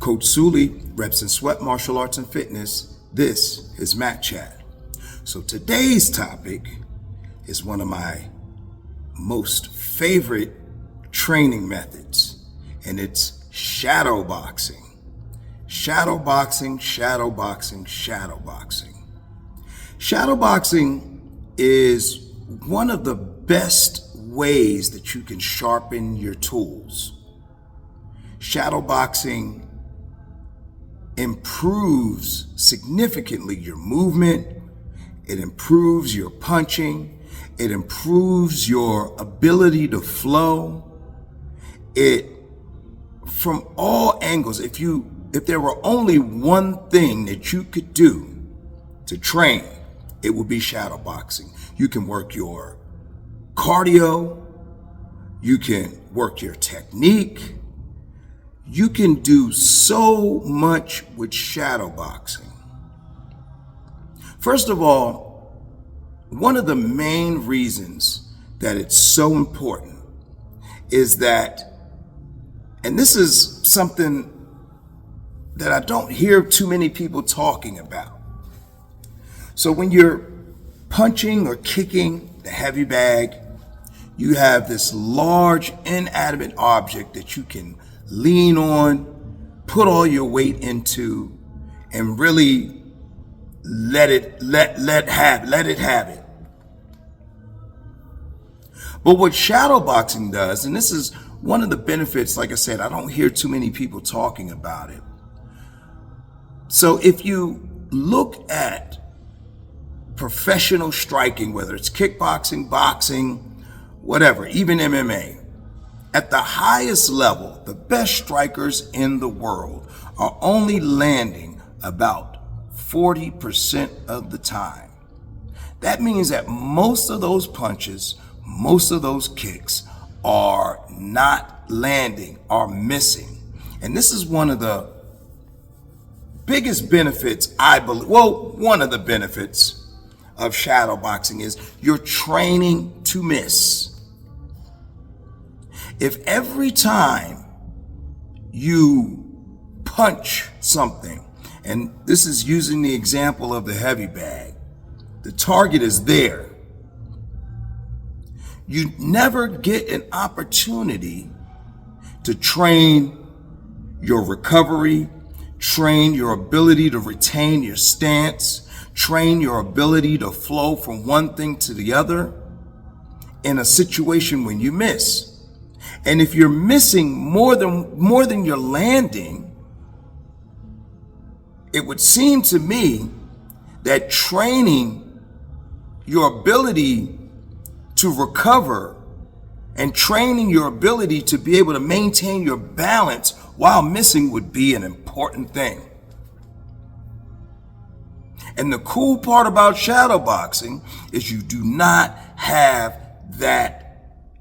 Coach Sully, Reps and Sweat Martial Arts and Fitness. This is Mat Chat. So today's topic is one of my most favorite training methods, and it's shadow boxing. Shadow boxing, shadow boxing, shadow boxing. Shadow boxing is one of the best ways that you can sharpen your tools. Shadow boxing improves significantly your movement. It improves your punching. It improves your ability to flow. It, from all angles, if there were only one thing that you could do to train, it would be shadow boxing. You can work your cardio. You can work your technique. You can do so much with shadow boxing. First of all, one of the main reasons that it's so important is that, and this is something that I don't hear too many people talking about. So when you're punching or kicking the heavy bag, you have this large inanimate object that you can lean on, put all your weight into, and really let it have it. But what shadow boxing does, and this is one of the benefits, like I said, I don't hear too many people talking about it. So if you look at professional striking, whether it's kickboxing, boxing, whatever, even MMA, at the highest level, the best strikers in the world are only landing about 40% of the time. That means that most of those punches, most of those kicks are not landing, are missing. And this is one of the biggest benefits, I believe. Well, one of the benefits of shadow boxing is you're training to miss. If every time you punch something, and this is using the example of the heavy bag, the target is there, you never get an opportunity to train your recovery, train your ability to retain your stance, train your ability to flow from one thing to the other in a situation when you miss. And if you're missing more than you're landing, it would seem to me that training your ability to recover and training your ability to be able to maintain your balance while missing would be an important thing. And the cool part about shadow boxing is you do not have that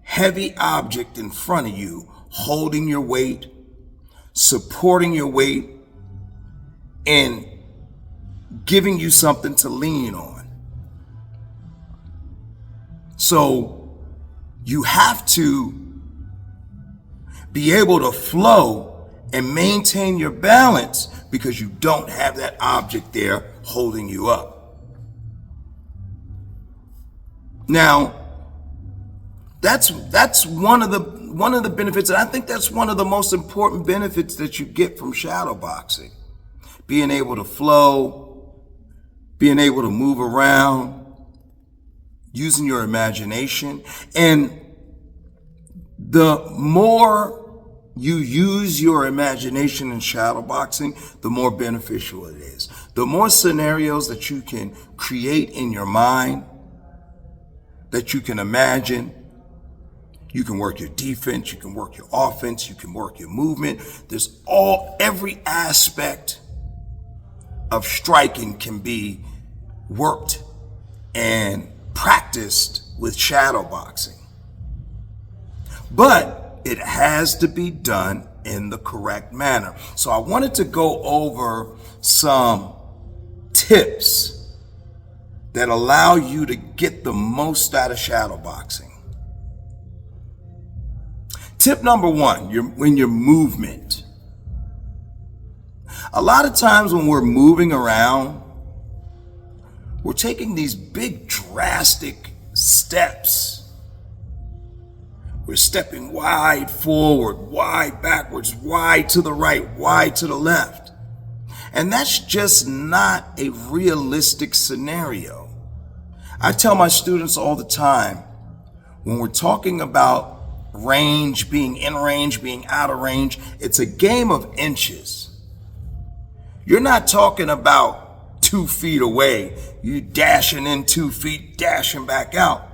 heavy object in front of you holding your weight, supporting your weight, and giving you something to lean on. So you have to be able to flow and maintain your balance because you don't have that object there holding you up. Now, that's one of the benefits, and I think that's one of the most important benefits that you get from shadow boxing. Being able to flow, being able to move around, using your imagination. And the more you use your imagination in shadow boxing, the more beneficial it is. The more scenarios that you can create in your mind, that you can imagine. You can work your defense, you can work your offense, you can work your movement. Every aspect of striking can be worked and practiced with shadow boxing. But it has to be done in the correct manner. So I wanted to go over some tips that allow you to get the most out of shadow boxing. Tip number one, when your movement. A lot of times when we're moving around, we're taking these big drastic steps. We're stepping wide forward, wide backwards, wide to the right, wide to the left. And that's just not a realistic scenario. I tell my students all the time, when we're talking about range, being in range, being out of range, it's a game of inches. You're not talking about 2 feet away, you dashing in 2 feet, dashing back out.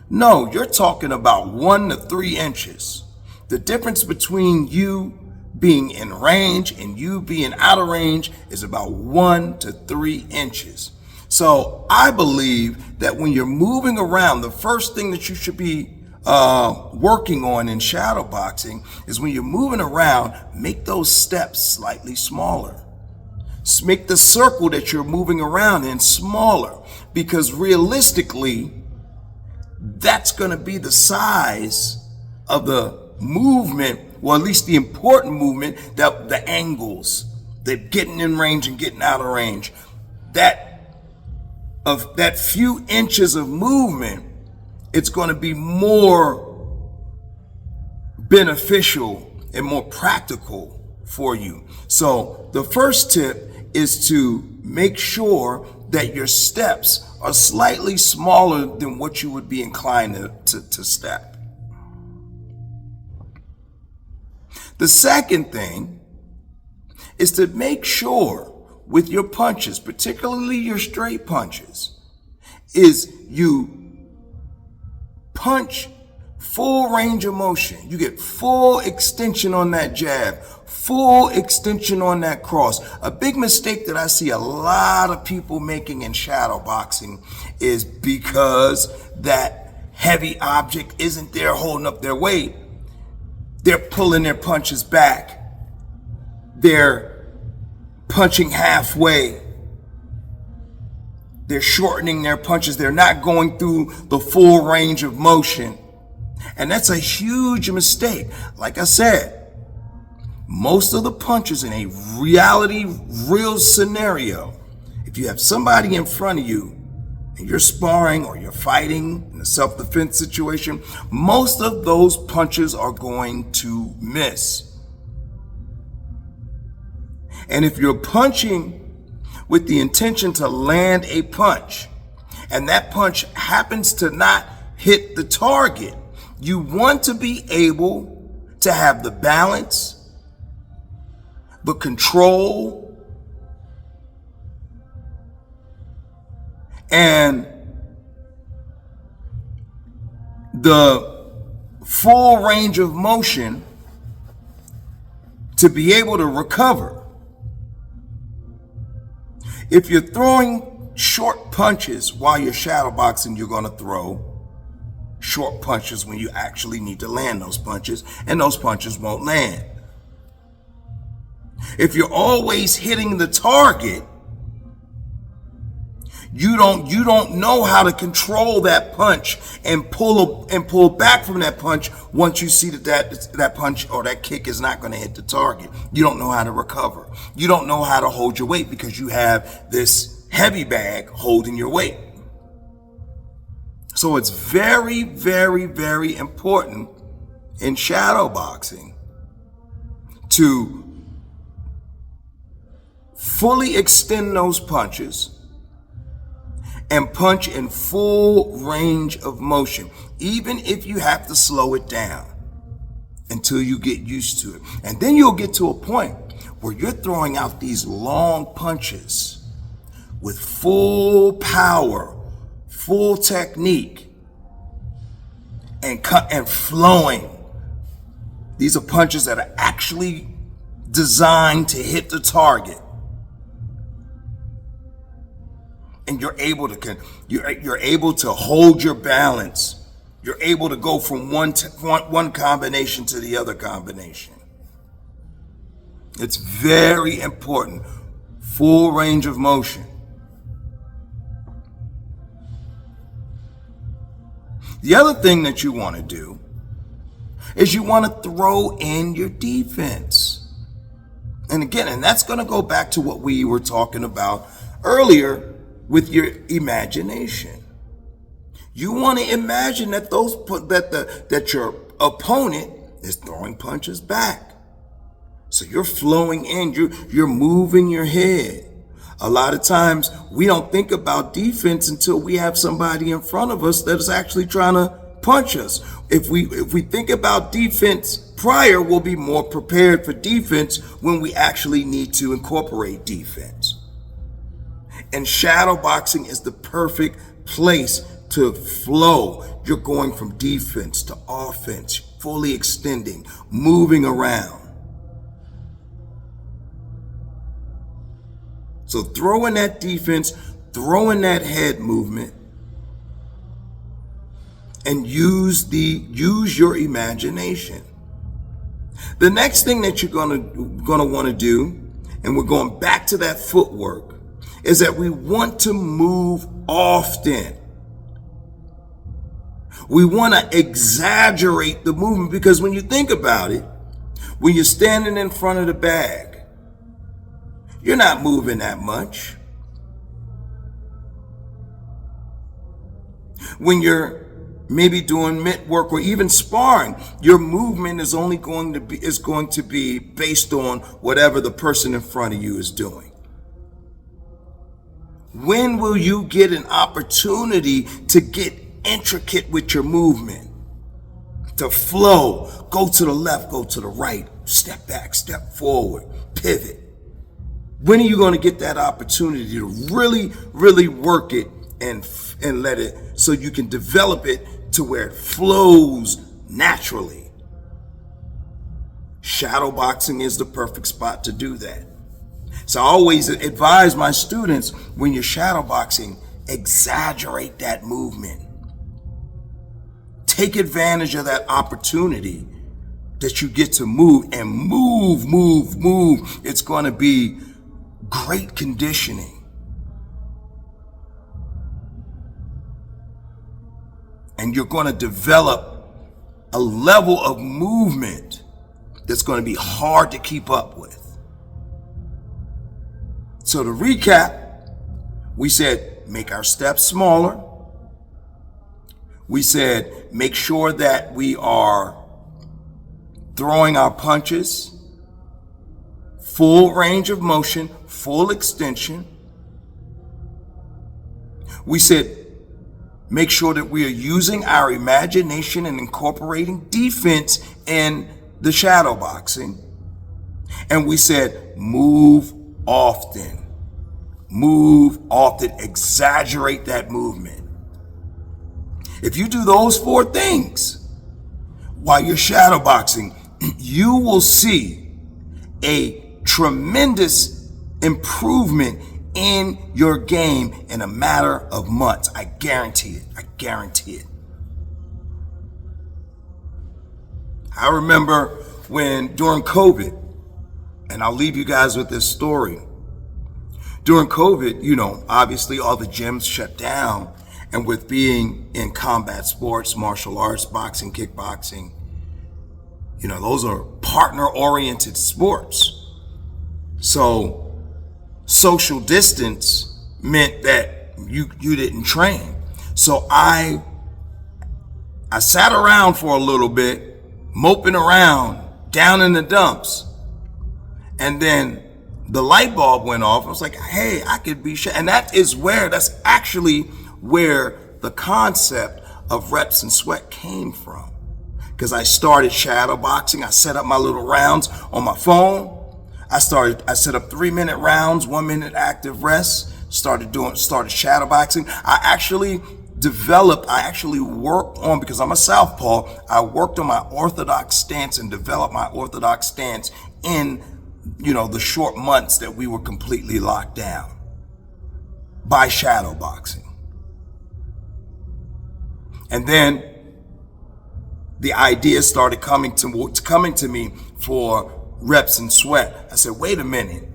No, you're talking about 1 to 3 inches. The difference between you being in range and you being out of range is about 1 to 3 inches. So I believe that when you're moving around, the first thing that you should be working on in shadow boxing is when you're moving around, make those steps slightly smaller. Make the circle that you're moving around in smaller, because realistically, that's going to be the size of the movement, or at least the important movement, that the angles, that getting in range and getting out of range, that few inches of movement, it's going to be more beneficial and more practical for you. So the first tip is to make sure that your steps are slightly smaller than what you would be inclined to step. The second thing is to make sure with your punches, particularly your straight punches, is you punch full range of motion. You get full extension on that jab, full extension on that cross. A big mistake that I see a lot of people making in shadow boxing is because that heavy object isn't there holding up their weight, they're pulling their punches back. They're punching halfway. They're shortening their punches. They're not going through the full range of motion. And that's a huge mistake. Like I said, most of the punches in a real scenario, if you have somebody in front of you and you're sparring or you're fighting in a self-defense situation, most of those punches are going to miss. And if you're punching with the intention to land a punch, and that punch happens to not hit the target, you want to be able to have the balance, the control, and the full range of motion to be able to recover. If you're throwing short punches while you're shadow boxing, you're going to throw short punches when you actually need to land those punches, and those punches won't land. If you're always hitting the target, you don't know how to control that punch and pull back from that punch once you see that punch or that kick is not going to hit the target. You don't know how to recover. You don't know how to hold your weight because you have this heavy bag holding your weight. So it's very, very, very important in shadow boxing to fully extend those punches and punch in full range of motion, even if you have to slow it down until you get used to it. And then you'll get to a point where you're throwing out these long punches with full power, full technique, and flowing. These are punches that are actually designed to hit the target. And you're able to hold your balance. You're able to go from one combination to the other combination. It's very important. Full range of motion. The other thing that you want to do is you want to throw in your defense. And again, and that's going to go back to what we were talking about earlier with your imagination. You want to imagine that that your opponent is throwing punches back. So you're flowing in, you're moving your head. A lot of times we don't think about defense until we have somebody in front of us that is actually trying to punch us. If we think about defense prior, we'll be more prepared for defense when we actually need to incorporate defense. And shadow boxing is the perfect place to flow. You're going from defense to offense, fully extending, moving around. So throw in that defense, throw in that head movement, and use your imagination. The next thing that you're gonna want to do, and we're going back to that footwork, is that we want to move often. We want to exaggerate the movement, because when you think about it, when you're standing in front of the bag, you're not moving that much. When you're maybe doing mitt work or even sparring, your movement is going to be based on whatever the person in front of you is doing. When will you get an opportunity to get intricate with your movement? To flow, go to the left, go to the right, step back, step forward, pivot. When are you going to get that opportunity to really, really work it and let it, so you can develop it to where it flows naturally? Shadow boxing is the perfect spot to do that. So I always advise my students, when you're shadow boxing, exaggerate that movement. Take advantage of that opportunity that you get to move, and move. It's going to be great conditioning. And you're going to develop a level of movement that's going to be hard to keep up with. So to recap, we said make our steps smaller. We said make sure that we are throwing our punches, full range of motion, full extension. We said make sure that we are using our imagination and incorporating defense in the shadow boxing. And we said move often. Move often, exaggerate that movement. If you do those 4 things while you're shadow boxing, you will see a tremendous improvement in your game in a matter of months. I guarantee it. I guarantee it. I remember when during COVID, and I'll leave you guys with this story. During COVID, obviously all the gyms shut down, and with being in combat sports, martial arts, boxing, kickboxing, those are partner-oriented sports. So social distance meant that you didn't train. So I sat around for a little bit, moping around down in the dumps. And then the light bulb went off. I was like, hey, I could be And that's actually where the concept of reps and sweat came from. Because I started shadow boxing. I set up my little rounds on my phone. I set up 3-minute rounds, 1-minute active rest, started shadow boxing. I actually worked on, because I'm a southpaw, I worked on my orthodox stance and developed my orthodox stance in, the short months that we were completely locked down by shadow boxing. And then the idea started coming to me for reps and sweat. I said, wait a minute.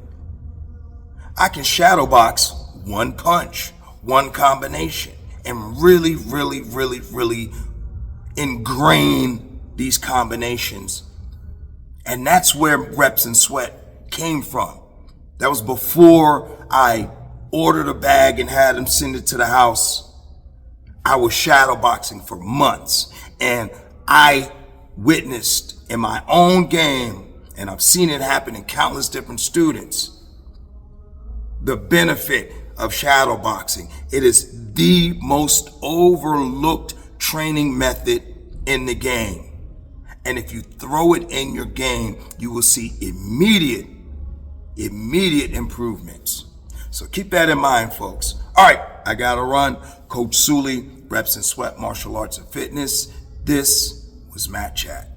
I can shadow box one punch, one combination, and really, really, really, really ingrain these combinations. And that's where reps and sweat came from. That was before I ordered a bag and had them send it to the house. I was shadowboxing for months, and I witnessed in my own game, and I've seen it happen in countless different students, the benefit of shadowboxing. It is the most overlooked training method in the game. And if you throw it in your game, you will see immediate improvements. So keep that in mind, folks. All right, I gotta run. Coach Sully, Reps and Sweat Martial Arts and Fitness. This was Matt Chat.